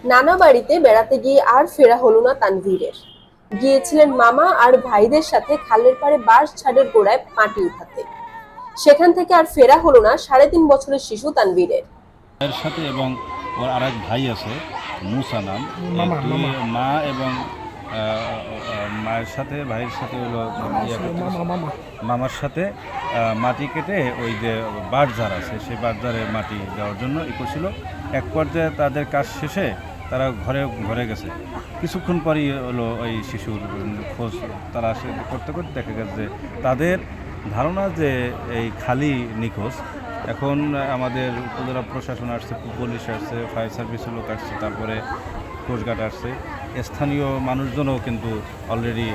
নানা বাড়িতে বেড়াতে গিয়ে আর ফেরা হলো না তানভীরের। গিয়েছিলেন মামা আর ভাইদের সাথে খালের পাড়ে বাঁশ ঝাড়ের গোড়ায় মাটি উঠাতে। সেখান থেকে আর ফেরা হলো না 3.5 বছরের শিশু তানভীরের। এর সাথে এবং ওর আরেক ভাই আছে মুসা নাম। এই দুই মা এবং মায়ের সাথে ভাইয়ের সাথে হলো মামার সাথে মাটি কেটে ওই যে বাঁশঝাড় আছে সেই বাঁশঝাড়ে মাটি দেওয়ার জন্য ই করছিল। এক পর্যায়ে তাদের কাজ শেষে তারা ঘরে ঘরে গেছে। কিছুক্ষণ পরই হলো ওই শিশুর খোঁজ তারা করতে করতে দেখা গেছে যে তাদের ধারণা যে এই খালি নিখোঁজ। এখন আমাদের উপজেলা প্রশাসন আসছে, পুলিশ আসছে, ফায়ার সার্ভিসের লোক আসছে, তারপরে কোস্টগার্ড আসছে, স্থানীয় মানুষজনও কিন্তু অলরেডি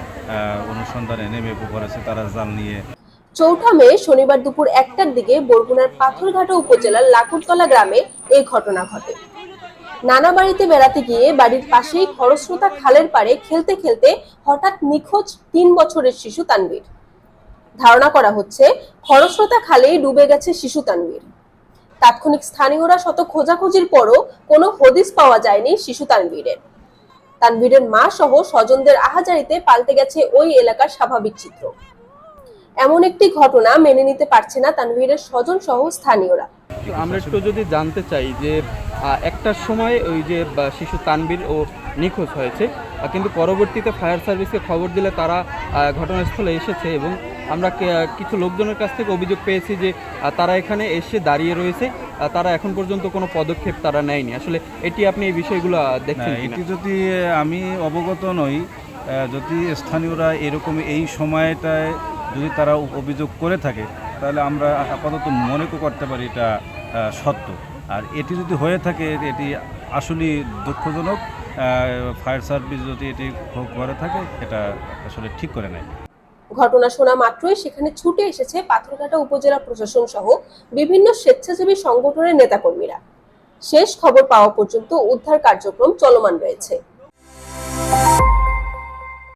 অনুসন্ধানে নেমে পড়েছে তারা জাল নিয়ে। 4 মে শনিবার দুপুর 1টার দিকে বরগুনার পাথরঘাটা উপজেলার লাকুরতলা গ্রামে এই ঘটনা ঘটে। নানা বাড়িতে বেড়াতে গিয়ে বাড়ির পাশেই খরস্রোতা খালের পাড়ে খেলতে খেলতে হঠাৎ নিখোঁজ 3 বছরের শিশু তানভীর। ধারণা করা হচ্ছে খরস্রোতা খালেই ডুবে গেছে শিশু তানভীর। তাৎক্ষণিক স্থানীয়রা শত খোঁজাখুঁজির পরও কোনো হদিস পাওয়া যায়নি শিশু তানভীরের। তানভীরের মা সহ স্বজনদের আহাজারিতে পাল্টে গেছে ওই এলাকার স্বাভাবিক চিত্র। এমন একটি ঘটনা মেনে নিতে পারছে না তানভীরের স্বজন সহ স্থানীয়রা। আমরা একটু যদি জানতে চাই যে একটার সময় ওই যে শিশু তানভীর ও নিখোঁজ হয়েছে, কিন্তু পরবর্তীতে ফায়ার সার্ভিসকে খবর দিলে তারা ঘটনাস্থলে এসেছে এবং আমরা কিছু লোকজনের কাছ থেকে অভিযোগ পেয়েছি যে তারা এখানে এসে দাঁড়িয়ে রয়েছে, তারা এখন পর্যন্ত কোনো পদক্ষেপ তারা নেয়নি। আসলে এটি আপনি এই বিষয়গুলো দেখছেন? এটি যদি আমি অবগত নই, যদি স্থানীয়রা এরকম এই সময়টায় যদি তারা অভিযোগ করে থাকে তাহলে আমরা আপাতত মনে করতে পারি এটা সত্য। আর এটি যদি হয়ে থাকে এটি আসলে দুঃখজনক। ফায়ার সার্ভিস যদি এটি করে থাকে এটা আসলে ঠিক করে নেয়। ঘটনা শোনা মাত্রই সেখানে ছুটে এসেছে পাথরঘাটা উপজেলা প্রশাসন সহ বিভিন্ন স্বেচ্ছাসেবী সংগঠনের নেতাকর্মীরা। শেষ খবর পাওয়া পর্যন্ত উদ্ধার কার্যক্রম চলমান রয়েছে।